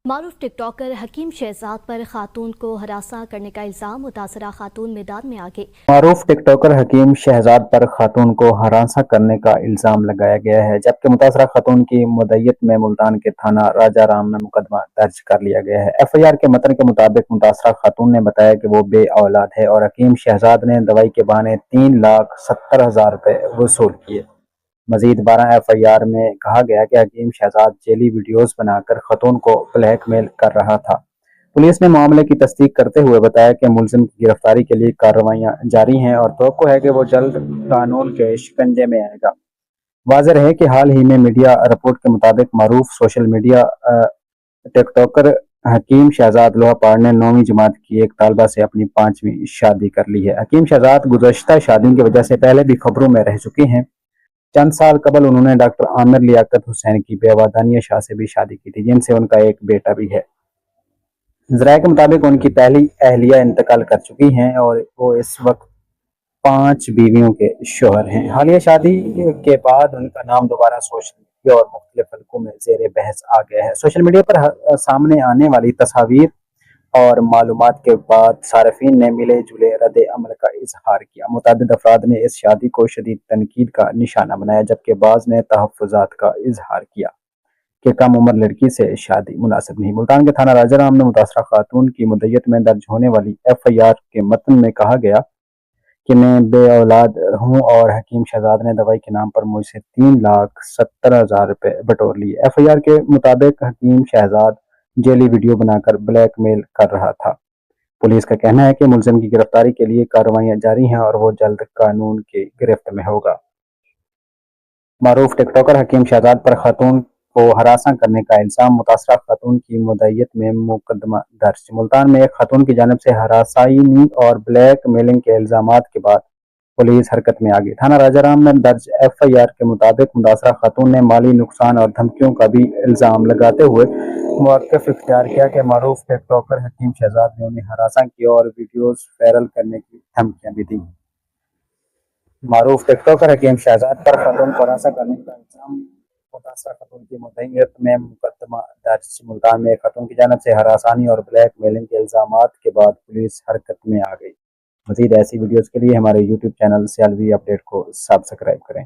معروف ٹک ٹاکر حکیم شہزاد پر خاتون کو ہراساں کرنے کا الزام، متاثرہ خاتون میدان میں آ گئی۔ معروف ٹک ٹاکر حکیم شہزاد پر خاتون کو ہراساں کرنے کا الزام لگایا گیا ہے، جبکہ متاثرہ خاتون کی مدعیت میں ملتان کے تھانہ راجہ رام میں مقدمہ درج کر لیا گیا ہے۔ ایف آئی آر کے متن کے مطابق متاثرہ خاتون نے بتایا کہ وہ بے اولاد ہے اور حکیم شہزاد نے دوائی کے بہانے 3,70,000 روپے وصول کیے۔ مزید 12 ایف آئی آر میں کہا گیا کہ حکیم شہزاد جعلی ویڈیوز بنا کر خاتون کو بلیک میل کر رہا تھا۔ پولیس نے معاملے کی تصدیق کرتے ہوئے بتایا کہ ملزم کی گرفتاری کے لیے کارروائیاں جاری ہیں اور توقع ہے کہ وہ جلد قانون کے شکنجے میں آئے گا۔ واضح رہے کہ حال ہی میں میڈیا رپورٹ کے مطابق معروف سوشل میڈیا ٹک ٹاکر حکیم شہزاد لوہاپاڑ نے 9ویں جماعت کی ایک طالبہ سے اپنی 5ویں شادی کر لی ہے۔ حکیم شہزاد گزشتہ شادیوں کی وجہ سے پہلے بھی خبروں میں رہ چکے ہیں۔ چند سال قبل انہوں نے ڈاکٹر عامر لیاقت حسین کی بیوہ دانیہ شاہ سے بھی شادی کی تھی، جن سے ان کا ایک بیٹا بھی ہے۔ ذرائع کے مطابق ان کی پہلی اہلیہ انتقال کر چکی ہیں اور وہ اس وقت 5 بیویوں کے شوہر ہیں۔ حالیہ شادی کے بعد ان کا نام دوبارہ سوشل میڈیا اور مختلف حلقوں میں زیر بحث آ گیا ہے۔ سوشل میڈیا پر سامنے آنے والی تصاویر اور معلومات کے بعد صارفین نے ملے جلے رد عمل کا اظہار کیا۔ متعدد افراد نے اس شادی کو شدید تنقید کا نشانہ بنایا، جبکہ بعض نے تحفظات کا اظہار کیا کہ کم عمر لڑکی سے شادی مناسب نہیں۔ ملتان کے تھانہ راجہ رام میں متاثرہ خاتون کی مدعیت میں درج ہونے والی ایف آئی آر کے متن میں کہا گیا کہ میں بے اولاد ہوں اور حکیم شہزاد نے دوائی کے نام پر مجھ سے 3,70,000 روپے بٹور لیے۔ ایف آئی آر کے مطابق حکیم شہزاد جعلی ویڈیو بنا کر بلیک میل کر رہا تھا۔ پولیس کا کہنا ہے کہ ملزم کی گرفتاری کے لیے کارروائیاں جاری ہیں اور وہ جلد قانون کی گرفت میں ہوگا۔ معروف ٹک ٹاکر حکیم شہزاد پر خاتون کو ہراساں کرنے کا الزام، متاثرہ خاتون کی مدعیت میں مقدمہ درج۔ ملتان میں ایک خاتون کی جانب سے ہراسانی اور بلیک میلنگ کے الزامات کے بعد پولیس حرکت میں آ گئی۔ تھانہ راجہ رام میں درج ایف آئی آر کے مطابق متاثرہ خاتون نے مالی نقصان اور دھمکیوں کا بھی الزام لگاتے ہوئے موقف اختیار کیا کہ معروف ٹک ٹاکر حکیم شہزاد نے انہیں ہراساں کیا اور ویڈیوز وائرل کرنے کی دھمکیاں بھی دیں۔ معروف ٹک ٹاکر حکیم شہزاد پر خاتون کو ہراساں کرنے کا الزام، متاثرہ خاتون کی مدعیت میں مقدمہ درج۔ ملتان میں ایک خاتون کی جانب سے ہراسانی اور بلیک میلنگ کے الزامات کے بعد پولیس حرکت میں آ گئی۔ مزید ایسی ویڈیوز کے لیے ہمارے یوٹیوب چینل سیالوی اپڈیٹ کو سبسکرائب کریں۔